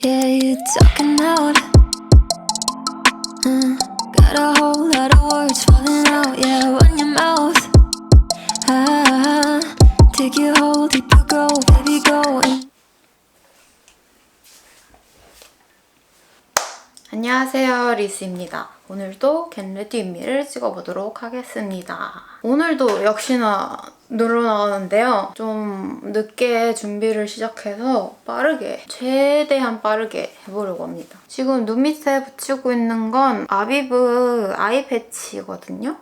Yeah, you talking loud. Got a whole lot of words falling out. Yeah, run your mouth. Take you whole deeper go, baby, go. 안녕하세요, 리스입니다. 오늘도 겟레디 윗미를 찍어보도록 하겠습니다. 오늘도 역시나 놀러 나가는데요. 좀 늦게 준비를 시작해서 빠르게, 최대한 빠르게 해보려고 합니다. 지금 눈 밑에 붙이고 있는 건 아비브 아이 패치거든요.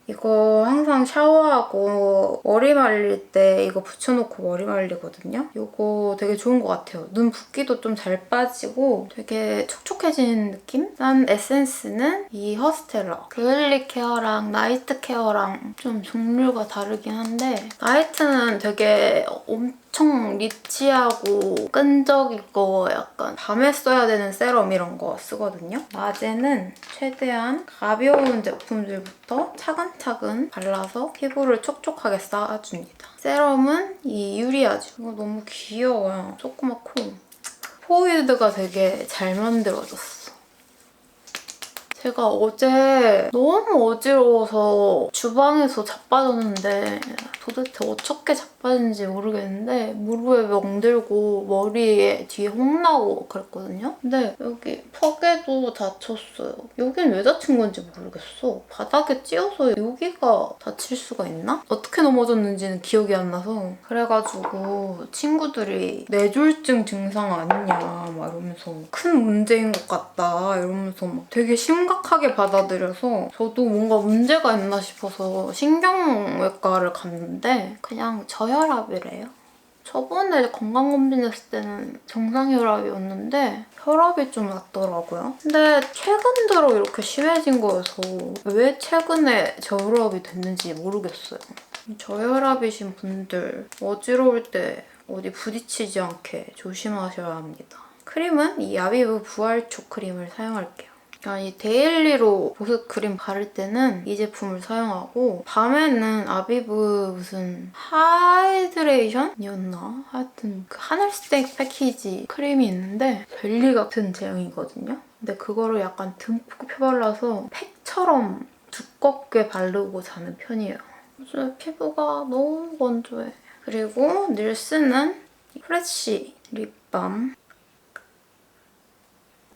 이거 항상 샤워하고 머리 말릴 때 이거 붙여놓고 머리 말리거든요. 이거 되게 좋은 것 같아요. 눈 붓기도 좀 잘 빠지고 되게 촉촉해지는 느낌? 난 에센스는 이 허스텔러. 데일리 케어랑 나이트 케어랑 좀 종류가 다르긴 한데 나이트는 되게 엄청 리치하고 끈적이고 약간 밤에 써야 되는 세럼 이런 거 쓰거든요. 낮에는 최대한 가벼운 제품들부터 차근차근 발라서 피부를 촉촉하게 쌓아줍니다. 세럼은 이 유리아주. 이거 너무 귀여워요. 조그맣고 포일드가 되게 잘 만들어졌어. 제가 어제 너무 어지러워서 주방에서 자빠졌는데 도대체 어떻게 자빠진지 모르겠는데 무릎에 멍들고 머리에 뒤에 홍나고 그랬거든요. 근데 여기 턱에도 다쳤어요. 여긴 왜 다친 건지 모르겠어. 바닥에 찧어서 여기가 다칠 수가 있나? 어떻게 넘어졌는지는 기억이 안 나서 그래가지고 친구들이 뇌졸중 증상 아니냐 막 이러면서 큰 문제인 것 같다 이러면서 막 되게 심각하게 받아들여서 저도 뭔가 문제가 있나 싶어서 신경외과를 갔는데 그냥 저혈압이래요. 저번에 건강검진했을 때는 정상혈압이었는데 혈압이 좀 낮더라고요. 근데 최근 들어 이렇게 심해진 거여서 왜 최근에 저혈압이 됐는지 모르겠어요. 저혈압이신 분들 어지러울 때 어디 부딪히지 않게 조심하셔야 합니다. 크림은 이 아비브 부활초 크림을 사용할게요. 이 데일리로 보습 크림 바를 때는 이 제품을 사용하고 밤에는 아비브 무슨 하이드레이션이었나? 하여튼 그 하늘색 패키지 크림이 있는데 젤리 같은 제형이거든요. 근데 그거를 약간 듬뿍 펴발라서 팩처럼 두껍게 바르고 자는 편이에요. 요즘 피부가 너무 건조해. 그리고 늘 쓰는 프레쉬 립밤.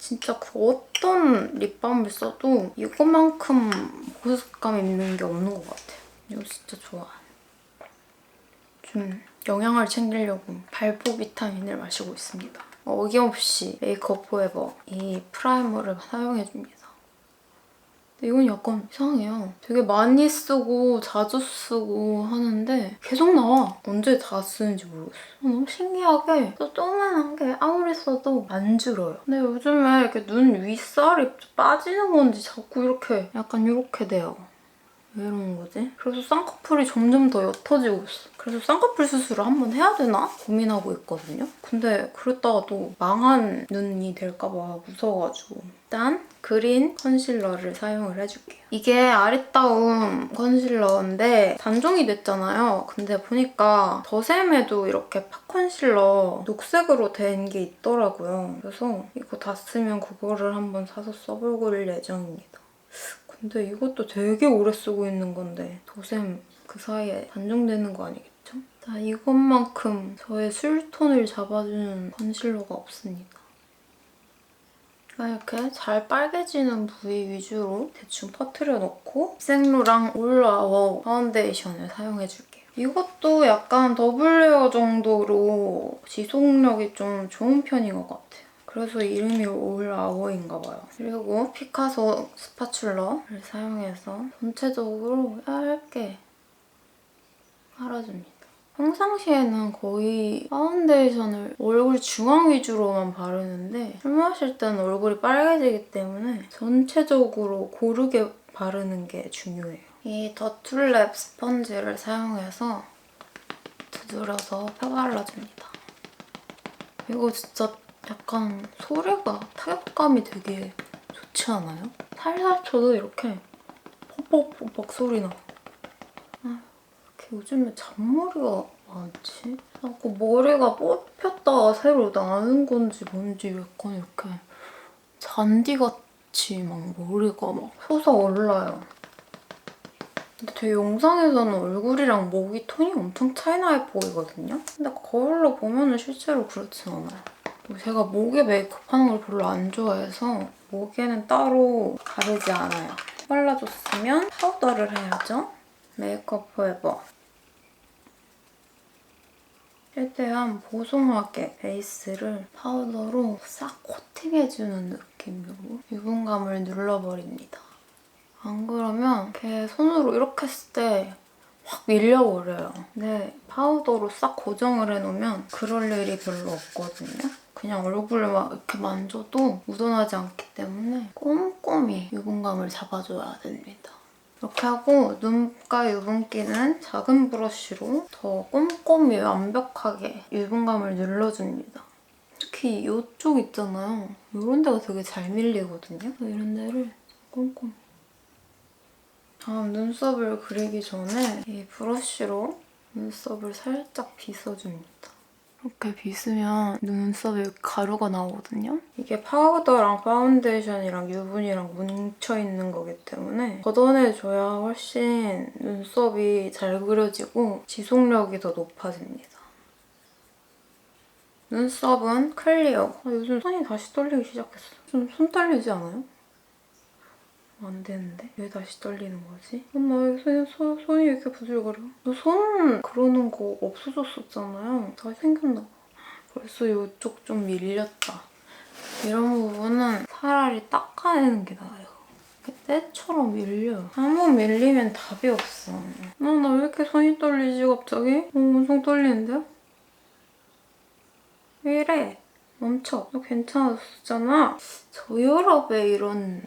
진짜 그 어떤 립밤을 써도 이거만큼 보습감 있는 게 없는 것 같아요. 이거 진짜 좋아. 좀 영양을 챙기려고 발포 비타민을 마시고 있습니다. 어김없이 메이크업 포에버 이 프라이머를 사용해줍니다. 근데 이건 약간 이상해요. 되게 많이 쓰고 자주 쓰고 하는데 계속 나와. 언제 다 쓰는지 모르겠어. 너무 신기하게 또 조그만한 게 아무리 써도 안 줄어요. 근데 요즘에 이렇게 눈 윗살이 빠지는 건지 자꾸 이렇게 약간 이렇게 돼요. 왜 이러는 거지? 그래서 쌍꺼풀이 점점 더 옅어지고 있어. 그래서 쌍꺼풀 수술을 한번 해야 되나 고민하고 있거든요. 근데 그랬다가 또 망한 눈이 될까 봐 무서워가지고 일단 그린 컨실러를 사용을 해줄게요. 이게 아리따움 컨실러인데 단종이 됐잖아요. 근데 보니까 더샘에도 이렇게 팝 컨실러 녹색으로 된 게 있더라고요. 그래서 이거 다 쓰면 그거를 한번 사서 써볼 예정입니다. 근데 이것도 되게 오래 쓰고 있는 건데 도샘 그 사이에 단종되는 거 아니겠죠? 자, 이것만큼 저의 술톤을 잡아주는 컨실러가 없습니다. 이렇게 잘 빨개지는 부위 위주로 대충 퍼뜨려 놓고 생로랑 올라워 파운데이션을 사용해줄게요. 이것도 약간 더블레어 정도로 지속력이 좀 좋은 편인 것 같아요. 그래서 이름이 올 아워인가 봐요. 그리고 피카소 스파츌러를 사용해서 전체적으로 얇게 깔아줍니다. 평상시에는 거의 파운데이션을 얼굴 중앙 위주로만 바르는데 술 마실 때는 얼굴이 빨개지기 때문에 전체적으로 고르게 바르는 게 중요해요. 이 더툴랩 스펀지를 사용해서 두드려서 펴발라줍니다. 이거 진짜 약간 소리가 타격감이 되게 좋지 않아요? 살살 쳐도 이렇게 퍽퍽퍽퍽 소리 나. 아, 이렇게 요즘에 잔머리가 많지? 자꾸 머리가 펴다가 새로 나는 건지 뭔지 약간 이렇게 잔디같이 막 머리가 막 솟아올라요. 근데 제 영상에서는 얼굴이랑 목이 톤이 엄청 차이나 보이거든요? 근데 거울로 보면은 실제로 그렇진 않아요. 제가 목에 메이크업 하는 걸 별로 안 좋아해서 목에는 따로 바르지 않아요. 발라줬으면 파우더를 해야죠. 메이크업 포에버. 최대한 보송하게 베이스를 파우더로 싹 코팅해주는 느낌으로 유분감을 눌러버립니다. 안 그러면 이렇게 손으로 이렇게 했을 때 확 밀려버려요. 근데 파우더로 싹 고정을 해놓으면 그럴 일이 별로 없거든요. 그냥 얼굴을 막 이렇게 만져도 묻어나지 않기 때문에 꼼꼼히 유분감을 잡아줘야 됩니다. 이렇게 하고 눈가 유분기는 작은 브러쉬로 더 꼼꼼히 완벽하게 유분감을 눌러줍니다. 특히 이쪽 있잖아요. 이런 데가 되게 잘 밀리거든요. 이런 데를 꼼꼼히. 다음 눈썹을 그리기 전에 이 브러쉬로 눈썹을 살짝 빗어줍니다. 이렇게 빗으면 눈썹에 가루가 나오거든요. 이게 파우더랑 파운데이션이랑 유분이랑 뭉쳐있는 거기 때문에 걷어내줘야 훨씬 눈썹이 잘 그려지고 지속력이 더 높아집니다. 눈썹은 클리어. 요즘 손이 다시 떨리기 시작했어. 좀 손 떨리지 않아요? 안 되는데? 왜 다시 떨리는 거지? 엄마 왜 손이 왜 이렇게 부들거려? 너 손 그러는 거 없어졌었잖아요. 다시 생겼나 봐. 벌써 이쪽 좀 밀렸다. 이런 부분은 차라리 닦아내는 게 나아요. 때처럼 밀려. 한 번 밀리면 답이 없어. 나 왜 이렇게 손이 떨리지 갑자기? 엄청 떨리는데요? 왜 이래? 멈춰. 너 괜찮았었잖아. 저혈압에 이런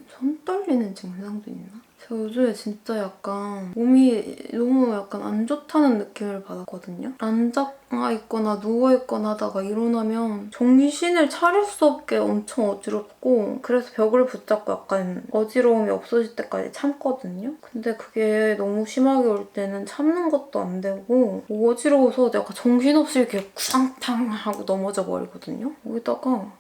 손 떨리는 증상도 있나? 제가 요즘에 진짜 약간 몸이 너무 약간 안 좋다는 느낌을 받았거든요. 앉아 있거나 누워 있거나 하다가 일어나면 정신을 차릴 수 없게 엄청 어지럽고 그래서 벽을 붙잡고 약간 어지러움이 없어질 때까지 참거든요. 근데 그게 너무 심하게 올 때는 참는 것도 안 되고 어지러워서 약간 정신없이 이렇게 구상탕 하고 넘어져 버리거든요. 거기다가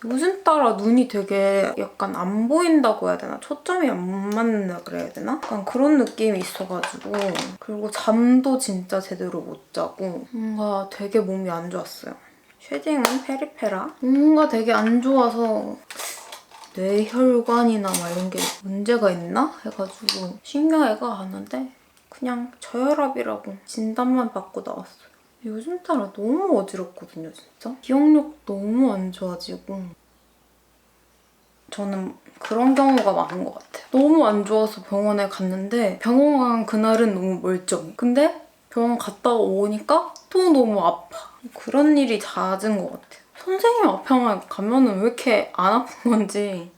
요즘 따라 눈이 되게 약간 안 보인다고 해야 되나? 초점이 안 맞는다 그래야 되나? 약간 그런 느낌이 있어가지고 그리고 잠도 진짜 제대로 못 자고 뭔가 되게 몸이 안 좋았어요. 쉐딩은 페리페라. 뭔가 되게 안 좋아서 뇌혈관이나 막 이런 게 문제가 있나? 해가지고 신경외과 갔는데 그냥 저혈압이라고 진단만 받고 나왔어요. 요즘 따라 너무 어지럽거든요, 진짜. 기억력 너무 안 좋아지고. 저는 그런 경우가 많은 것 같아요. 너무 안 좋아서 병원에 갔는데 병원 간 그날은 너무 멀쩡해. 근데 병원 갔다 오니까 또 너무 아파. 그런 일이 잦은 것 같아요. 선생님 앞에만 가면은 왜 이렇게 안 아픈 건지.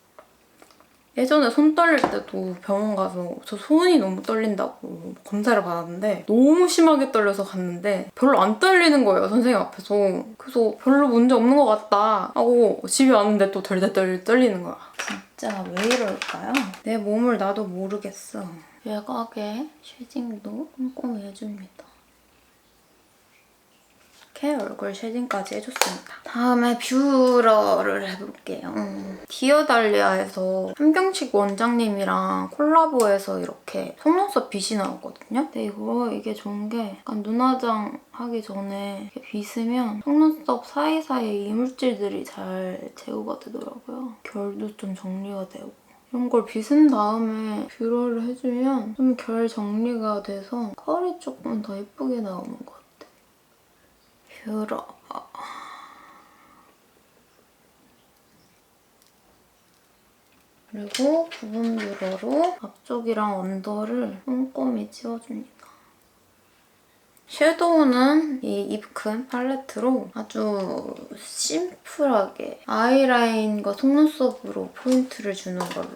예전에 손 떨릴 때도 병원 가서 저 손이 너무 떨린다고 검사를 받았는데 너무 심하게 떨려서 갔는데 별로 안 떨리는 거예요, 선생님 앞에서. 그래서 별로 문제 없는 것 같다 하고 집에 왔는데 또 덜덜덜 떨리는 거야. 진짜 왜 이럴까요? 내 몸을 나도 모르겠어. 외곽에 쉐딩도 꼼꼼히 해줍니다. 이렇게 얼굴 쉐딩까지 해줬습니다. 다음에 뷰러를 해볼게요. 디어달리아에서 한경식 원장님이랑 콜라보해서 이렇게 속눈썹 빗이 나오거든요. 근데 이게 좋은 게 약간 눈화장 하기 전에 이렇게 빗으면 속눈썹 사이사이에 이물질들이 잘 제거가 되더라고요. 결도 좀 정리가 되고. 이런 걸 빗은 다음에 뷰러를 해주면 좀 결 정리가 돼서 컬이 조금 더 예쁘게 나오는 것 같아요. 뷰러. 그리고 부분 뷰러로 앞쪽이랑 언더를 꼼꼼히 지워줍니다. 섀도우는 이 입큰 팔레트로 아주 심플하게 아이라인과 속눈썹으로 포인트를 주는 걸로.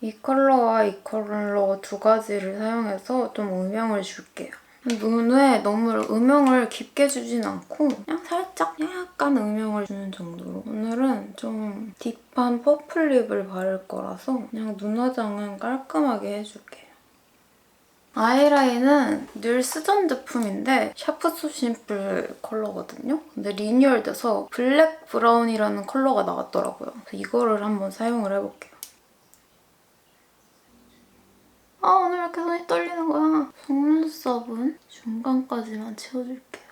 이 컬러와 이 컬러 두 가지를 사용해서 좀 음영을 줄게요. 눈에 너무 음영을 깊게 주진 않고 그냥 살짝 약간 음영을 주는 정도로. 오늘은 좀 딥한 퍼플 립을 바를 거라서 그냥 눈화장은 깔끔하게 해줄게요. 아이라인은 늘 쓰던 제품인데 샤프 소 심플 컬러거든요. 근데 리뉴얼돼서 블랙 브라운이라는 컬러가 나왔더라고요. 그래서 이거를 한번 사용을 해볼게요. 아, 오늘 왜 이렇게 손이 떨리는 거야? 속눈썹은 중간까지만 채워줄게요.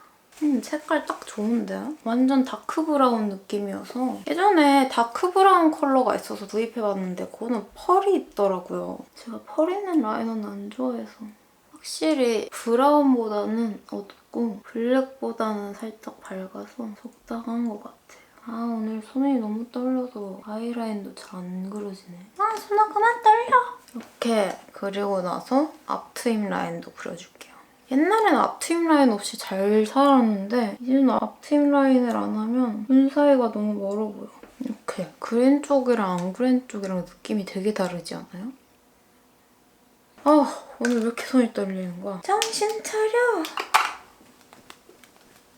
색깔 딱 좋은데요? 완전 다크 브라운 느낌이어서 예전에 다크 브라운 컬러가 있어서 구입해봤는데 그거는 펄이 있더라고요. 제가 펄 있는 라이너는 안 좋아해서 확실히 브라운보다는 어둡고 블랙보다는 살짝 밝아서 적당한 것 같아요. 아, 오늘 손이 너무 떨려서 아이라인도 잘 안 그려지네. 아, 손아 그만 떨려! 이렇게 그리고 나서 앞트임 라인도 그려줄게요. 옛날에는 앞트임 라인 없이 잘 살았는데 이제는 앞트임 라인을 안 하면 눈 사이가 너무 멀어 보여. 이렇게 그린 쪽이랑 안 그린 쪽이랑 느낌이 되게 다르지 않아요? 아, 오늘 왜 이렇게 손이 떨리는 거야? 정신 차려!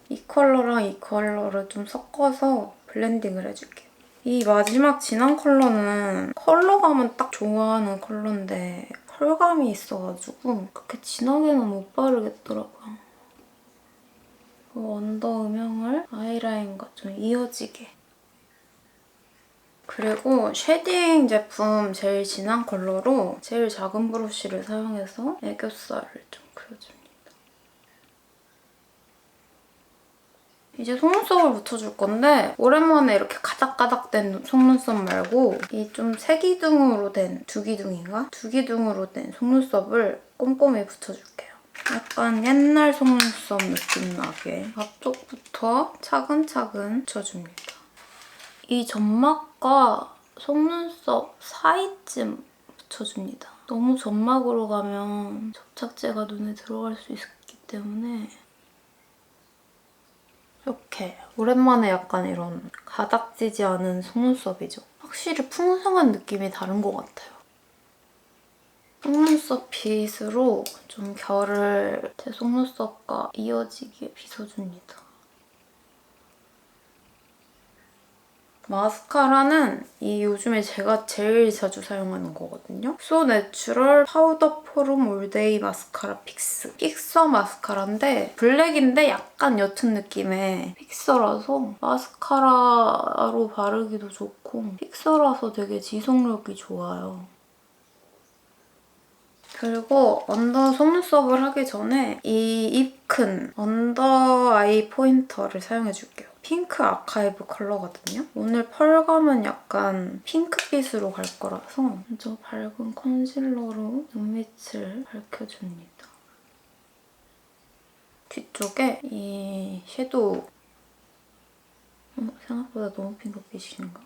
이 컬러랑 이 컬러를 좀 섞어서 블렌딩을 해줄게요. 이 마지막 진한 컬러는 컬러감은 딱 좋아하는 컬러인데 펄감이 있어가지고 그렇게 진하게는 못 바르겠더라고요. 언더 음영을 아이라인과 좀 이어지게. 그리고 쉐딩 제품 제일 진한 컬러로 제일 작은 브러쉬를 사용해서 애교살을 좀 그려줍니다. 이제 속눈썹을 붙여줄 건데 오랜만에 이렇게 가닥가닥된 속눈썹 말고 이 좀 세기둥으로 된 두기둥인가? 두기둥으로 된 속눈썹을 꼼꼼히 붙여줄게요. 약간 옛날 속눈썹 느낌 나게 앞쪽부터 차근차근 붙여줍니다. 이 점막과 속눈썹 사이쯤 붙여줍니다. 너무 점막으로 가면 접착제가 눈에 들어갈 수 있기 때문에 이렇게 오랜만에 약간 이런 가닥지지 않은 속눈썹이죠. 확실히 풍성한 느낌이 다른 것 같아요. 속눈썹 빗으로 좀 결을 제 속눈썹과 이어지게 빗어줍니다. 마스카라는 이 요즘에 제가 제일 자주 사용하는 거거든요. So Natural 파우더 포름 올데이 마스카라 픽스. 픽서 마스카라인데 블랙인데 약간 옅은 느낌의 픽서라서 마스카라로 바르기도 좋고 픽서라서 되게 지속력이 좋아요. 그리고 언더 속눈썹을 하기 전에 이 입 큰 언더 아이 포인터를 사용해줄게요. 핑크 아카이브 컬러거든요. 오늘 펄감은 약간 핑크빛으로 갈 거라서 먼저 밝은 컨실러로 눈밑을 밝혀줍니다. 뒤쪽에 이 섀도우 생각보다 너무 핑크빛인가?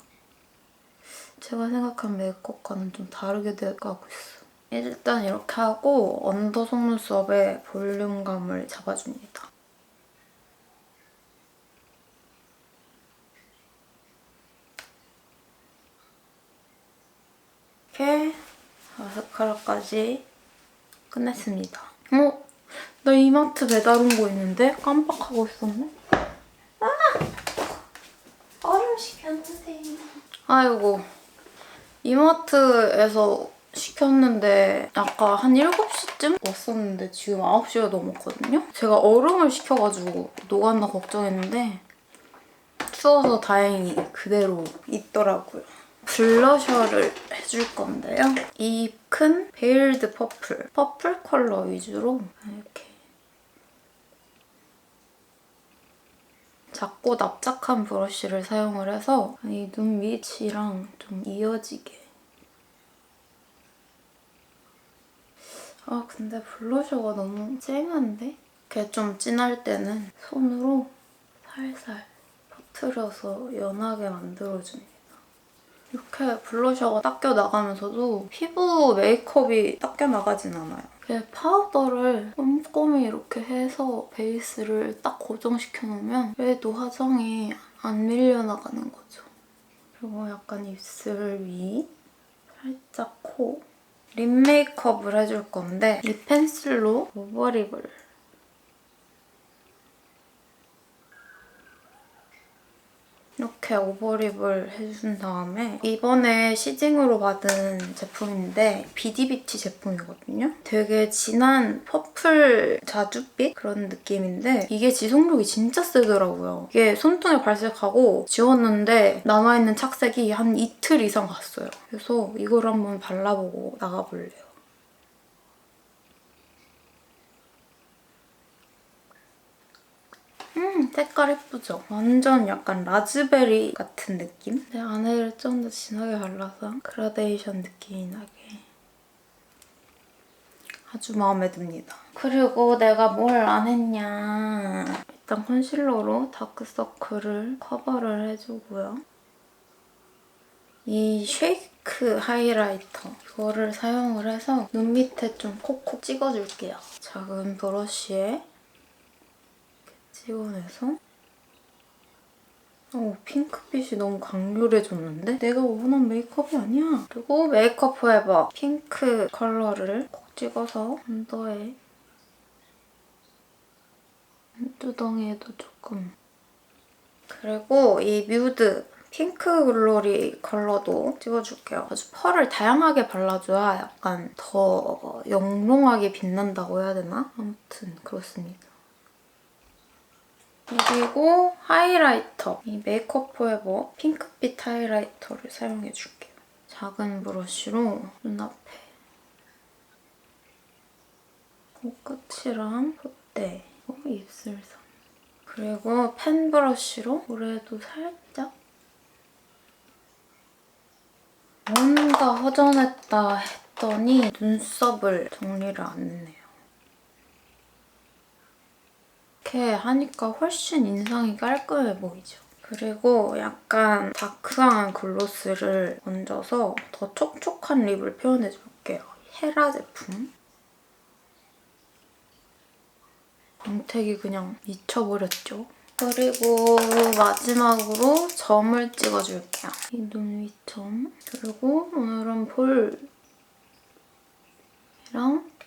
제가 생각한 메이크업과는 좀 다르게 돼가고 있어. 일단 이렇게 하고 언더 속눈썹에 볼륨감을 잡아줍니다. 이렇게 마스카라까지 끝냈습니다. 나 이마트 배달 온 거 있는데? 깜빡하고 있었네? 아! 얼음 시켰는데. 아이고. 이마트에서 시켰는데 아까 한 7시쯤 왔었는데 지금 9시가 넘었거든요? 제가 얼음을 시켜가지고 녹았나 걱정했는데 추워서 다행히 그대로 있더라고요. 블러셔를 해줄 건데요. 이 큰 베일드 퍼플 컬러 위주로 이렇게 작고 납작한 브러쉬를 사용을 해서 이 눈 밑이랑 좀 이어지게. 아, 근데 블러셔가 너무 쨍한데? 이렇게 좀 진할 때는 손으로 살살 퍼트려서 연하게 만들어줍니다. 이렇게 블러셔가 닦여 나가면서도 피부 메이크업이 닦여 나가진 않아요. 이렇게 파우더를 꼼꼼히 이렇게 해서 베이스를 딱 고정시켜 놓으면 그래도 화장이 안 밀려나가는 거죠. 그리고 약간 입술 위, 살짝 코, 립 메이크업을 해줄 건데 립 펜슬로 오버립을 이렇게 오버립을 해준 다음에 이번에 시징으로 받은 제품인데 비디비티 제품이거든요. 되게 진한 퍼플 자줏빛 그런 느낌인데 이게 지속력이 진짜 세더라고요. 이게 손등에 발색하고 지웠는데 남아있는 착색이 한 이틀 이상 갔어요. 그래서 이걸 한번 발라보고 나가볼래요. 색깔 예쁘죠? 완전 약간 라즈베리 같은 느낌? 내 안에를 좀 더 진하게 발라서 그라데이션 느낌이 나게 아주 마음에 듭니다. 그리고 내가 뭘 안 했냐. 일단 컨실러로 다크서클을 커버를 해주고요. 이 쉐이크 하이라이터 이거를 사용을 해서 눈 밑에 좀 콕콕 찍어줄게요. 작은 브러쉬에 찍어내서 핑크빛이 너무 강렬해졌는데? 내가 원하는 메이크업이 아니야. 그리고 메이크업 포에버 핑크 컬러를 콕 찍어서 언더에 눈두덩이에도 조금. 그리고 이 뮤드 핑크 글로리 컬러도 찍어줄게요. 아주 펄을 다양하게 발라줘야 약간 더 영롱하게 빛난다고 해야 되나? 아무튼 그렇습니다. 그리고 하이라이터. 이 메이크업 포에버 핑크빛 하이라이터를 사용해줄게요. 작은 브러쉬로 눈앞에 코끝이랑 콧대, 입술선. 그리고 펜 브러쉬로 볼에도 살짝 뭔가 허전했다 했더니 눈썹을 정리를 안 했네요. 이렇게 하니까 훨씬 인상이 깔끔해 보이죠? 그리고 약간 다크한 글로스를 얹어서 더 촉촉한 립을 표현해줄게요. 헤라 제품. 광택이 그냥 미쳐버렸죠? 그리고 마지막으로 점을 찍어줄게요. 이 눈 위점. 그리고 오늘은 볼이랑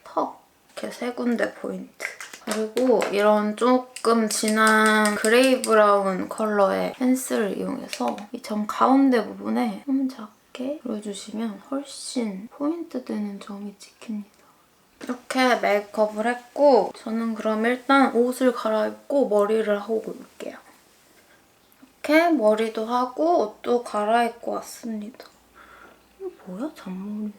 턱 이렇게 세 군데 포인트. 그리고 이런 조금 진한 그레이 브라운 컬러의 펜슬을 이용해서 이 점 가운데 부분에 좀 작게 그려주시면 훨씬 포인트 되는 점이 찍힙니다. 이렇게 메이크업을 했고 저는 그럼 일단 옷을 갈아입고 머리를 하고 올게요. 이렇게 머리도 하고 옷도 갈아입고 왔습니다. 뭐야? 잔머리.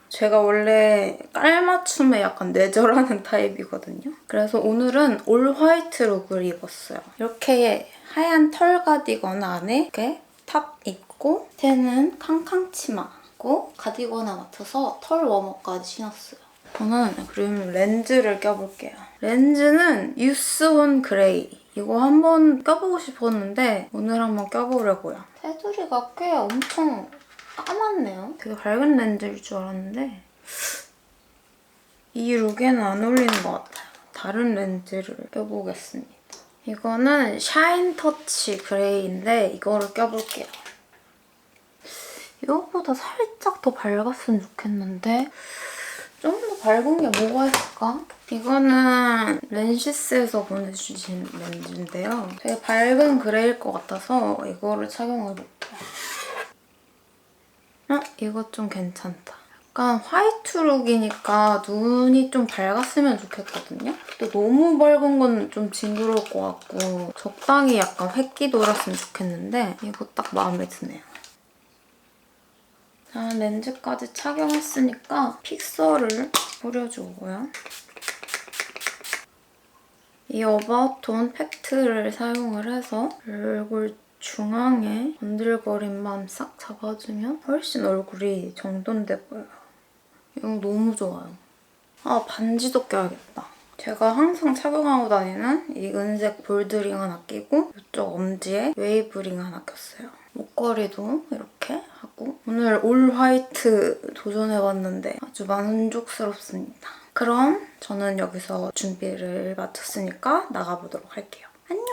제가 원래 깔맞춤에 약간 뇌절하는 타입이거든요. 그래서 오늘은 올 화이트 룩을 입었어요. 이렇게 하얀 털 가디건 안에 이렇게 탑 입고 밑에는 캉캉 치마고 가디건에 맞춰서 털 워머까지 신었어요. 저는 그럼 렌즈를 껴볼게요. 렌즈는 유스온 그레이. 이거 한번 껴보고 싶었는데 오늘 한번 껴보려고요. 테두리가 꽤 엄청 까맣네요. 되게 밝은 렌즈일 줄 알았는데 이 룩에는 안 어울리는 것 같아요. 다른 렌즈를 껴보겠습니다. 이거는 샤인 터치 그레이인데 이거를 껴볼게요. 이거보다 살짝 더 밝았으면 좋겠는데 좀 더 밝은 게 뭐가 있을까? 이거는 렌시스에서 보내주신 렌즈인데요. 되게 밝은 그레이일 것 같아서 이거를 착용해볼게요. 이거 좀 괜찮다. 약간 화이트 룩이니까 눈이 좀 밝았으면 좋겠거든요? 근데 너무 밝은 건 좀 징그러울 것 같고 적당히 약간 획기 돌았으면 좋겠는데 이거 딱 마음에 드네요. 자, 렌즈까지 착용했으니까 픽서를 뿌려주고요. 이 어바웃톤 팩트를 사용을 해서 얼굴 중앙에 번들거림만 싹 잡아주면 훨씬 얼굴이 정돈돼 보여요. 이거 너무 좋아요. 반지도 껴야겠다. 제가 항상 착용하고 다니는 이 은색 볼드링 하나 끼고 이쪽 엄지에 웨이브링 하나 꼈어요. 목걸이도 이렇게 하고 오늘 올 화이트 도전해봤는데 아주 만족스럽습니다. 그럼 저는 여기서 준비를 마쳤으니까 나가보도록 할게요. 안녕!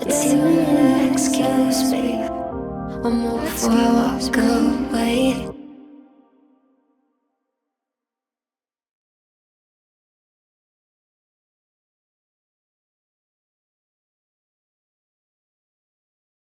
It's an excuse me. One more before I walk away.